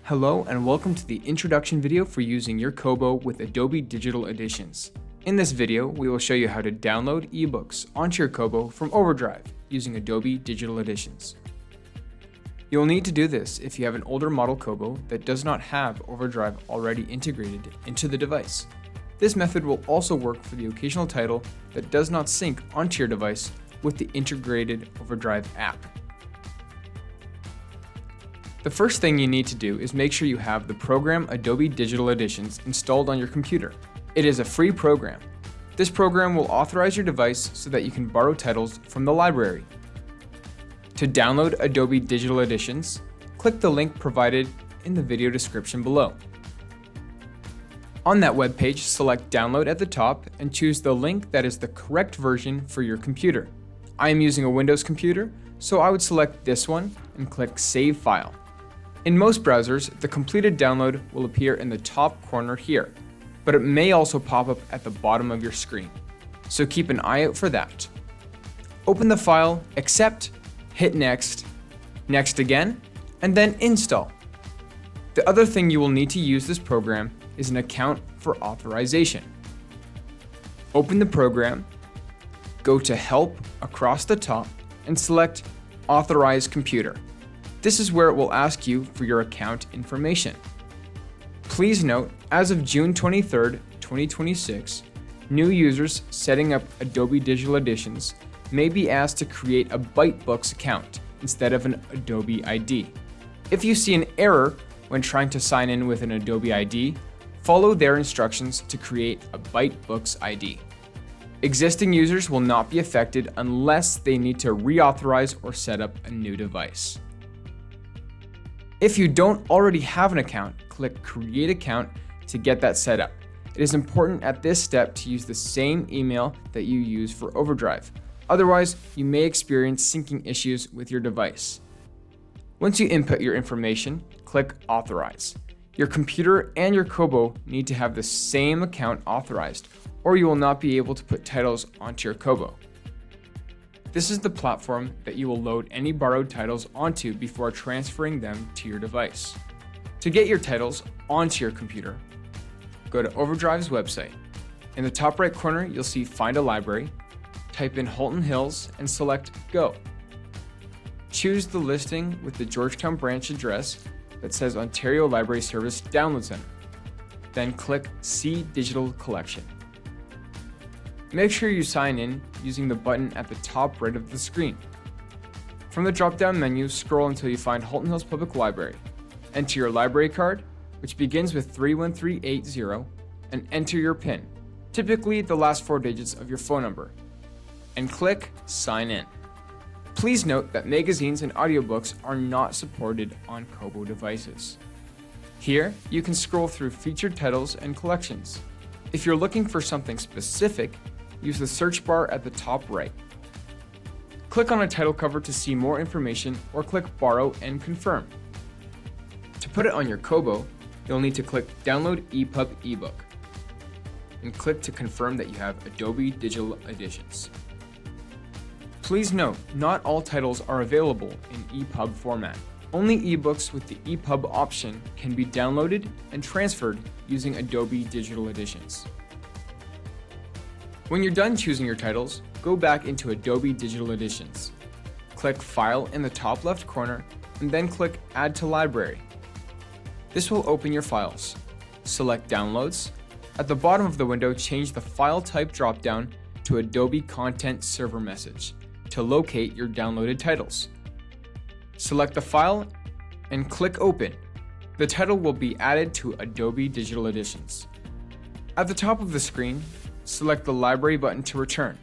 Hello and welcome to the introduction video for using your Kobo with Adobe Digital Editions. In this video, we will show you how to download ebooks onto your Kobo from Overdrive using Adobe Digital Editions. You will need to do this if you have an older model Kobo that does not have Overdrive already integrated into the device. This method will also work for the occasional title that does not sync onto your device with the integrated Overdrive app. The first thing you need to do is make sure you have the program Adobe Digital Editions installed on your computer. It is a free program. This program will authorize your device so that you can borrow titles from the library. To download Adobe Digital Editions, click the link provided in the video description below. On that web page, select Download at the top and choose the link that is the correct version for your computer. I am using a Windows computer, so I would select this one and click Save File. In most browsers, the completed download will appear in the top corner here, but it may also pop up at the bottom of your screen, so keep an eye out for that. Open the file, accept, hit Next, Next again, and then Install. The other thing you will need to use this program is an account for authorization. Open the program, go to Help across the top, and select Authorize Computer. This is where it will ask you for your account information. Please note, as of June 23rd, 2026, new users setting up Adobe Digital Editions may be asked to create a ByteBooks account instead of an Adobe ID. If you see an error when trying to sign in with an Adobe ID, follow their instructions to create a ByteBooks ID. Existing users will not be affected unless they need to reauthorize or set up a new device. If you don't already have an account, click Create Account to get that set up. It is important at this step to use the same email that you use for Overdrive. Otherwise, you may experience syncing issues with your device. Once you input your information, click Authorize. Your computer and your Kobo need to have the same account authorized, or you will not be able to put titles onto your Kobo. This is the platform that you will load any borrowed titles onto before transferring them to your device. To get your titles onto your computer, go to Overdrive's website. In the top right corner, you'll see Find a Library. Type in Halton Hills and select Go. Choose the listing with the Georgetown branch address that says Ontario Library Service Download Center. Then click See Digital Collection. Make sure you sign in using the button at the top right of the screen. From the drop-down menu, scroll until you find Halton Hills Public Library. Enter your library card, which begins with 31380, and enter your PIN, typically the last 4 digits of your phone number, and click Sign In. Please note that magazines and audiobooks are not supported on Kobo devices. Here, you can scroll through featured titles and collections. If you're looking for something specific, use the search bar at the top right. Click on a title cover to see more information or click Borrow and Confirm. To put it on your Kobo, you'll need to click Download EPUB ebook and click to confirm that you have Adobe Digital Editions. Please note, not all titles are available in EPUB format. Only ebooks with the EPUB option can be downloaded and transferred using Adobe Digital Editions. When you're done choosing your titles, go back into Adobe Digital Editions. Click File in the top left corner and then click Add to Library. This will open your files. Select Downloads. At the bottom of the window, change the file type dropdown to Adobe Content Server Message to locate your downloaded titles. Select the file and click Open. The title will be added to Adobe Digital Editions. At the top of the screen, select the Library button to return.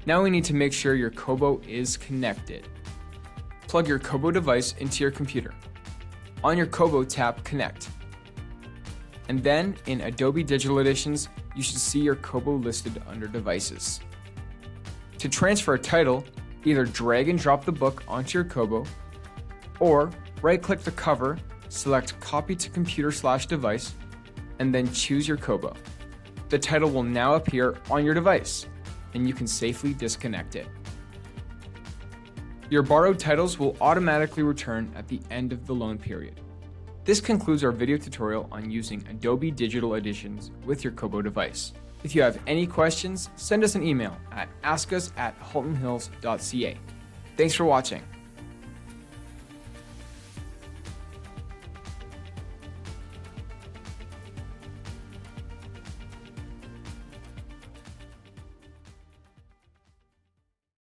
Now we need to make sure your Kobo is connected. Plug your Kobo device into your computer. On your Kobo, tap Connect. And then in Adobe Digital Editions, you should see your Kobo listed under Devices. To transfer a title, either drag and drop the book onto your Kobo, or right-click the cover, select Copy to Computer/Device, and then choose your Kobo. The title will now appear on your device, and you can safely disconnect it. Your borrowed titles will automatically return at the end of the loan period. This concludes our video tutorial on using Adobe Digital Editions with your Kobo device. If you have any questions, send us an email at askus@haltonhills.ca. Thanks for watching.